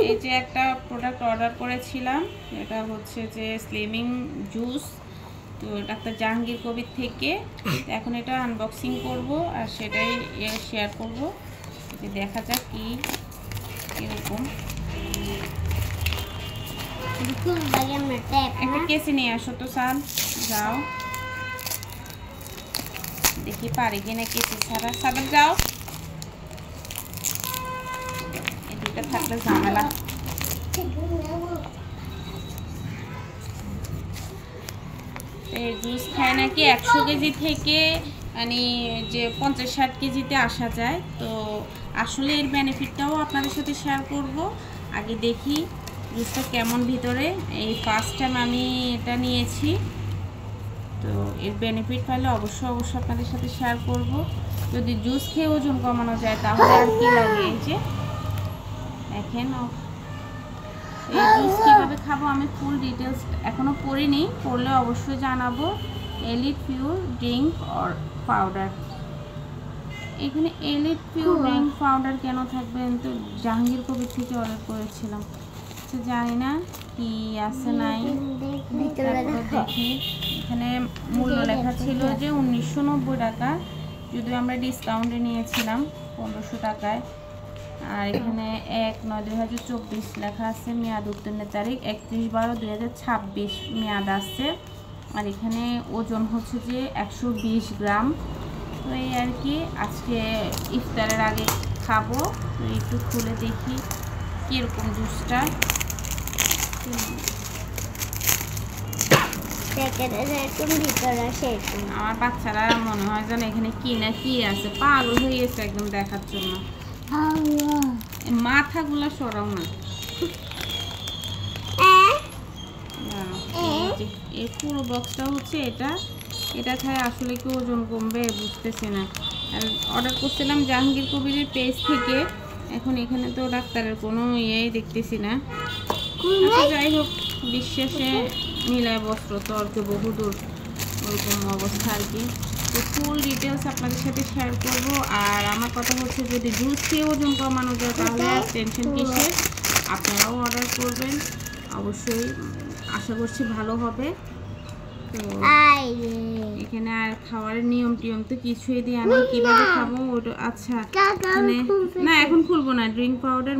এই যে একটা প্রোডাক্ট অর্ডার করেছিলাম, এটা হচ্ছে যে স্লিমিং জুস, তো ডাক্তার জাহাঙ্গীর কবির থেকে। এখন এটা আনবক্সিং করব আর সেটাই শেয়ার করব, দেখা যাক কি এরকম। একটা কেসে নিয়ে আসো তো সাল, যাও দেখি পারি কিনা কেসে ছাড়া। সাবেক যাও, এই দুটো থাকলে ঝামেলা। জুস খায় নাকি 100 কেজি থেকে মানে যে 50-60 কেজিতে আসা যায়। তো আসলে এর বেনিফিটটাও আপনাদের সাথে শেয়ার করব। আগে দেখি জুসটা কেমন ভিতরে। এই ফার্স্ট টাইম আমি এটা নিয়েছি, তো এর বেনিফিট পাইলে অবশ্যই আপনাদের সাথে শেয়ার করব। যদি জুস খেয়ে ওজন কমানো যায় তাহলে আর কি লাগে। এই যে দেখেন, এই জুস কীভাবে খাবো আমি ফুল ডিটেলস এখনও পড়িনি, পড়লে অবশ্যই জানাবো। Elite pure drink or powder, এখানে এলিট পিওর ড্রিঙ্ক পাউডার কেন থাকবে? তো জাহাঙ্গীর কবির থেকে অর্ডার করেছিলাম, তো জানি না কি আছে নাই। দেখি এখানে মূল্য লেখা ছিল যে 1990 টাকা, যদিও আমরা ডিসকাউন্টে নিয়েছিলাম 1500 টাকায়। আর এখানে 1/9/2024 লেখা আছে, মেয়াদ উত্তীর্ণের তারিখ 31/12/2026 মেয়াদ আছে। আর এখানে ওজন হচ্ছে যে 120 গ্রাম। তো এই আর কি, আজকে ইফতারের আগে খাবো। তো একটু খুলে দেখি কীরকম জুসটা। আমার বাচ্চারা মনে হয় যেন এখানে কি না কি আছে, পাগল হয়ে গেছে একদম দেখার জন্য। মাথাগুলো সরাও না। এই পুরো বক্সটা হচ্ছে এটা খায় আসলে কি ওজন কমবে বুঝতেছি না। আর অর্ডার করছিলাম জাহাঙ্গীর কবিরের পেজ থেকে, এখন এখানে তো ডাক্তারের কোনো ইয়েই দেখতেছি না। যাই হোক, বিশ্বাসে মিলায় বস্ত্র তর্কে বহুদূর, ওরকম অবস্থা আর কি। তো ফুল ডিটেলস আপনাদের সাথে শেয়ার করব। আর আমার কথা হচ্ছে, যদি জুস খেয়ে ওজন কমানো যায় তাহলে আর টেনশন কিসের, আপনারাও অর্ডার করবেন, অবশ্যই আশা করছি ভালো হবে। তো এখানে আর খাওয়ার নিয়ম টিয়ম তো কিছুই দিয়ে আমি কীভাবে খাবো ওটা। আচ্ছা মানে না, এখন খুলবো না। ড্রিঙ্ক পাউডার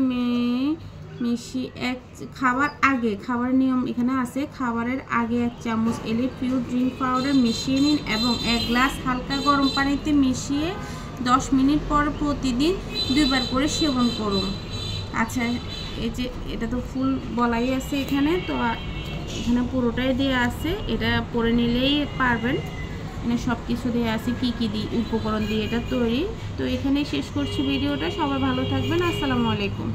খাবার আগে, খাবার নিয়ম এখানে আছে, খাবারের আগে 1 চামচ এলিট পিওর ড্রিঙ্ক পাউডার মিশিয়ে নিন এবং 1 গ্লাস হালকা গরম পানিতে মিশিয়ে 10 মিনিট পর প্রতিদিন 2 বার করে সেবন করুন। আচ্ছা, এই যে এটা তো ফুল বলাই আছে এখানে, তো এখানে পুরোটাই দেওয়া আছে, এটা পরে নিলেই পারবেন। এখানে সব কিছু দেওয়া আছে, কী কী দিয়ে উপকরণ দিয়ে এটা তৈরি। তো এখানেই শেষ করছি ভিডিওটা। সবাই ভালো থাকবেন, আসসালামু আলাইকুম।